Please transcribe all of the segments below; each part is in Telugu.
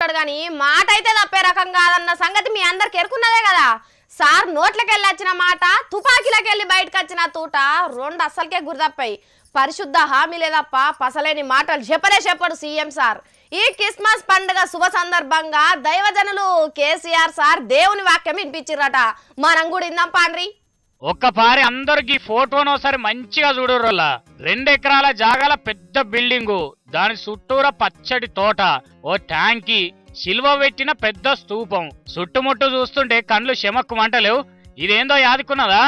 చెప్తాడు గాని మాట అయితే తప్పే రకం కాదన్న సంగతి మీ అందరికి ఎరుకున్నదే కదా. సార్ నోట్లకెళ్ళి వచ్చిన మాట తుపాకీలకెళ్ళి బయటకు వచ్చిన తూట రెండు అస్సలకే గుర్తప్పాయి. పరిశుద్ధ హామీలే తప్ప పసలేని మాటలు చెప్పడు సీఎం సార్. ఈ క్రిస్మస్ పండుగ శుభ సందర్భంగా దైవజనులు కేసీఆర్ సార్ దేవుని వాక్యం వినిపించిరట. మనం కూడా ఇందాం పాండ్రి. ఒక్కపారి అందరికి ఫోటోను ఒకసారి మంచిగా చూడరోలా. 2 ఎకరాల జాగాల పెద్ద బిల్డింగు, దాని చుట్టూరా పచ్చడి తోట, ఓ ట్యాంకీ, సిల్వ పెట్టిన పెద్ద స్తూపం. చుట్టుముట్టు చూస్తుంటే కండ్లు శమక్కు మంటలేవు. ఇదేందో యాదుకున్నదా?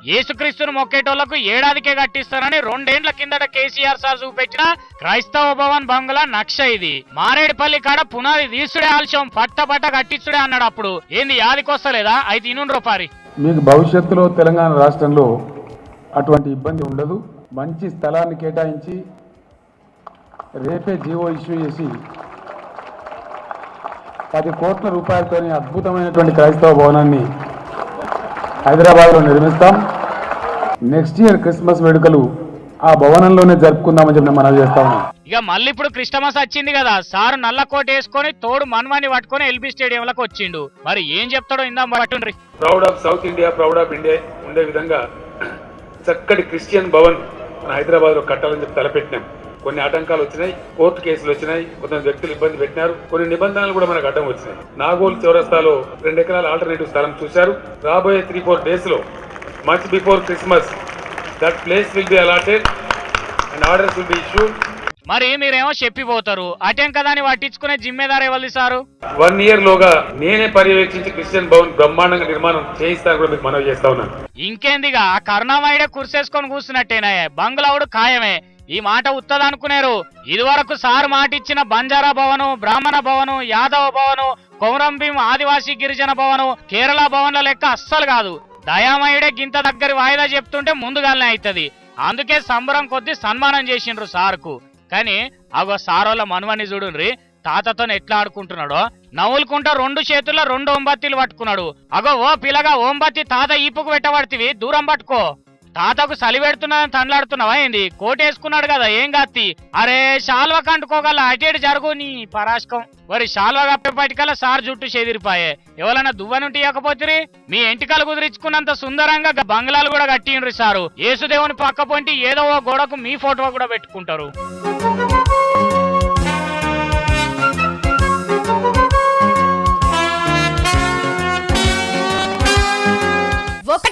యేసుక్రీస్తును మొక్కేటోళ్లకు ఏడాదికే కట్టిస్తారని 2 ఏండ్ల కిందట కేసీఆర్ సార్ చూపెట్టిన క్రైస్తవ భవన్ బంగ్లా నక్ష ఇది. మారేడుపల్లి కాడ పునాది తీసుడే ఆలస్యం, పట్ట కట్టించుడే అన్నాడు. అప్పుడు ఏంది యాదికొస్తలేదా? అయితే ఇనుండ్రో పారి. మీకు భవిష్యత్తులో తెలంగాణ రాష్ట్రంలో అటువంటి ఇబ్బంది ఉండదు. మంచి స్థలాన్ని కేటాయించి రేపే జీవో ఇష్యూ చేసి 10 కోట్ల రూపాయలతో అద్భుతమైనటువంటి క్రైస్తవ భవనాన్ని హైదరాబాద్లో నిర్మిస్తాం. నెక్స్ట్ ఇయర్ క్రిస్మస్ వేడుకలు ఆ భవనంలోనే జరుపుకుందామని చెప్పి మనం చేస్తా ఉన్నాం. ఇక మళ్ళీ ఇప్పుడు క్రిస్టమస్ వచ్చింది కదా, సారు నల్ల కోట వేసుకొని తోడు మన్వాన్ని పట్టుకొని ఎల్బీ స్టేడియంలకు వచ్చిండు. మరి ఏం చెప్తాడో ఇందాం పట్టుండ్రి. Proud of South India, proud of India ఉండే విధంగా చక్కటి క్రిస్టియన్ భవన్ మన హైదరాబాద్ లో కట్టాలని చెప్పి తలపెట్టినాం. కొన్ని ఆటంకాలు వచ్చినాయి, కోర్టు కేసులు వచ్చినాయి, కొంత వ్యక్తులు ఇబ్బంది పెట్టినారు, కొన్ని నిబంధనలు కూడా మనకు అడ్డం వచ్చినాయి. నాగోల్ చౌరస్తాలో 2 ఎకరాల ఆల్టర్నేటివ్ స్థలం చూశారు. రాబోయే 3-4 days లో month before Christmas that place will be allotted and orders will be issued. మరి మీరేమో చెప్పిపోతారు, అటెం కదా అని పట్టించుకునే జిమ్మేదారు ఎవరిది సారు? 1 year లోగా నేనే పర్యవేక్షించి క్రిస్టియన్ భవన్ బ్రహ్మాండంగా నిర్మాణం చేయిస్తాను కూడా మీకు మనవి చేస్తా ఉన్నాను. ఇంకేందిగా ఆ కరుణామయుడే కుర్సేసుకొని కూర్చున్నట్టేనా? బంగ్లావుడు ఖాయమే. ఈ మాట ఉత్తదనుకునేరు. ఇదివరకు సార్ మాట ఇచ్చిన బంజారా భవను, బ్రాహ్మణ భవను, యాదవ భవను, కొమరంభీం ఆదివాసీ గిరిజన భవను, కేరళ భవన్ల లెక్క అస్సలు కాదు. దయామయుడే గింత దగ్గర వాయిదా చెప్తుంటే ముందుగానే అవుతుంది. అందుకే సంబరం కొద్ది సన్మానం చేసిండ్రు సార్కు. కానీ అగో సారోళ్ళ మనువని చూడుండ్రి, తాతతో ఎట్లా ఆడుకుంటున్నాడో. నవ్వులుకుంటా 2 చేతుల్లో 2 ఓంబత్తీలు పట్టుకున్నాడు. అగో ఓ పిల్లగా ఓంబత్తి తాత ఈపుకు పెట్టబడితివి, దూరం పట్టుకో. తాతకు సలి పెడుతున్నదని తండ్లాడుతున్నావా ఏంది? కోటేసుకున్నాడు కదా, ఏం కాత్తి? అరే శాల్వ కంటుకోగల అటేడు జరుగు నీ పరాశకం. మరి శాల్వ కప్పేపటికల్లా సార్ జుట్టు చెదిరిపాయే. ఎవరైనా దువ్వనుంటి ఇవ్వకపోతురి? మీ ఎంటికలు కుదిరించుకున్నంత సుందరంగా బంగ్లాలు కూడా కట్టిండ్రు సారు. యేసుదేవుని పక్క పొంటి ఏదో ఓ గోడకు మీ ఫోటో కూడా పెట్టుకుంటారు.